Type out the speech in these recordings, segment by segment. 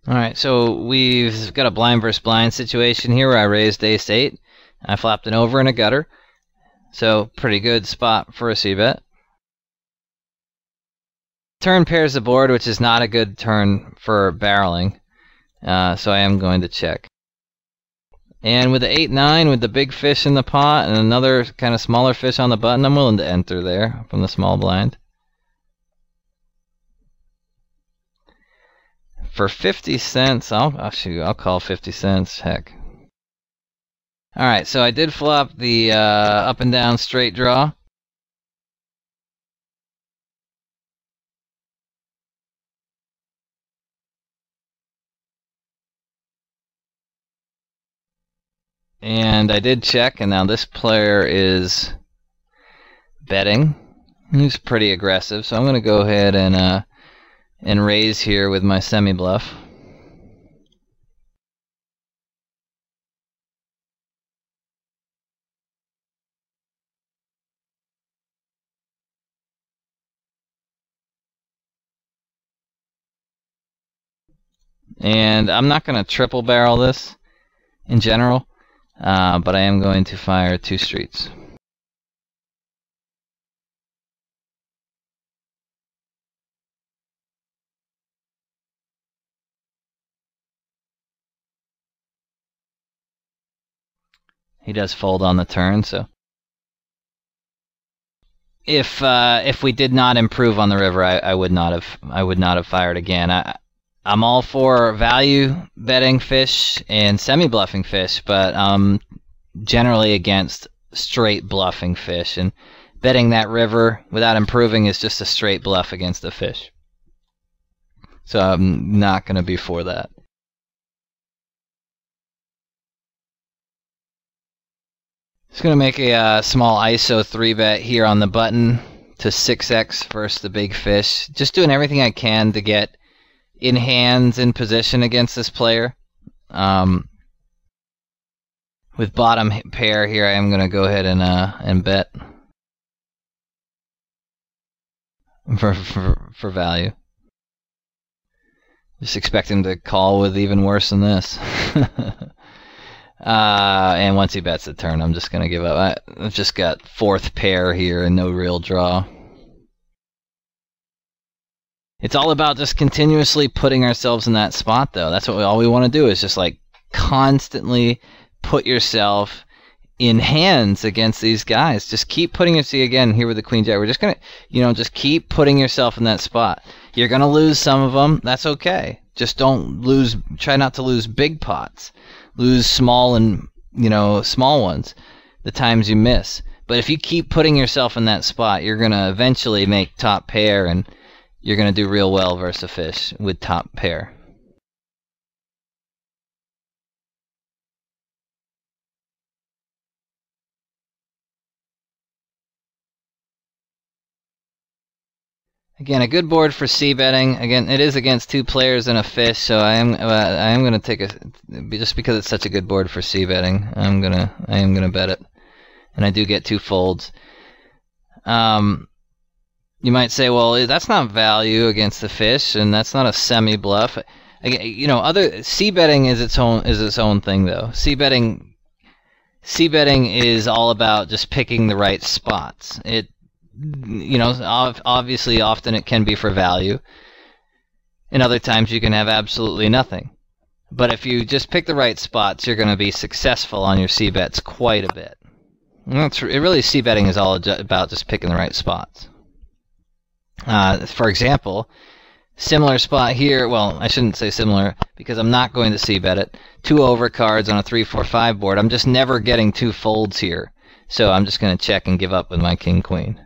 Alright, so we've got a blind versus blind situation here where I raised ace-8. I flopped an over and a gutter. So, pretty good spot for a c-bet. Turn pairs the board, which is not a good turn for barreling. So I am going to check. And with the 8-9, with the big fish in the pot and another kind of smaller fish on the button, I'm willing to enter there from the small blind. For 50 cents, I'll call 50 cents, heck. Alright, so I did flop the up and down straight draw. And I did check, and now this player is betting. He's pretty aggressive, so I'm going to go ahead and raise here with my semi-bluff. And I'm not going to triple barrel this in general, but I am going to fire 2 streets. He does fold on the turn, so if we did not improve on the river, I would not have fired again. I'm all for value betting fish and semi-bluffing fish, but I'm generally against straight bluffing fish, and betting that river without improving is just a straight bluff against the fish. So I'm not going to be for that. Just going to make a small ISO 3-bet here on the button to 6x versus the big fish. Just doing everything I can to get in hands in position against this player. With bottom pair here, I am going to go ahead and bet for value. Just expect him to call with even worse than this. And once he bets the turn, I'm just going to give up. I've just got 4th pair here and no real draw. It's all about just continuously putting ourselves in that spot, though. That's what all we want to do, is just like constantly put yourself in hands against these guys. Just keep putting your, see again here with the Queen Jack. We're just gonna, just keep putting yourself in that spot. You're gonna lose some of them. That's okay. Just don't lose. Try not to lose big pots. Lose small and small ones. The times you miss. But if you keep putting yourself in that spot, you're gonna eventually make top pair, and you're gonna do real well versus a fish with top pair. Again, a good board for c-betting. Again, it is against 2 players and a fish, so I am going to take just because it's such a good board for c-betting. I am gonna bet it, and I do get 2 folds. You might say, well, that's not value against the fish, and that's not a semi-bluff. Again, other c-betting is its own thing, though. C-betting is all about just picking the right spots. Obviously, often it can be for value, and other times you can have absolutely nothing. But if you just pick the right spots, you're going to be successful on your c-bets quite a bit. Really, c-betting is all about just picking the right spots. For example, similar spot here. Well, I shouldn't say similar, because I'm not going to c-bet it. 2 overcards on a 3-4-5 board. I'm just never getting 2 folds here, so I'm just going to check and give up with my king-queen.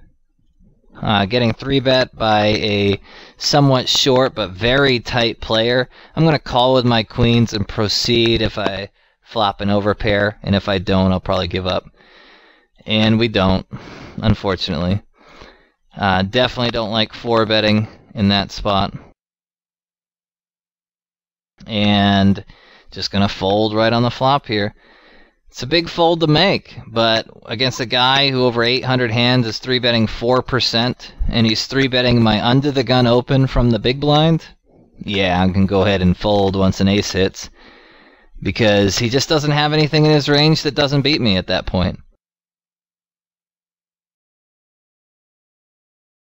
Getting 3-bet by a somewhat short but very tight player. I'm going to call with my queens and proceed if I flop an overpair, and if I don't, I'll probably give up. And we don't, unfortunately. Definitely don't like 4-betting in that spot. And just going to fold right on the flop here. It's a big fold to make, but against a guy who over 800 hands is 3-betting 4%, and he's 3-betting my under-the-gun open from the big blind, yeah, I can go ahead and fold once an ace hits, because he just doesn't have anything in his range that doesn't beat me at that point.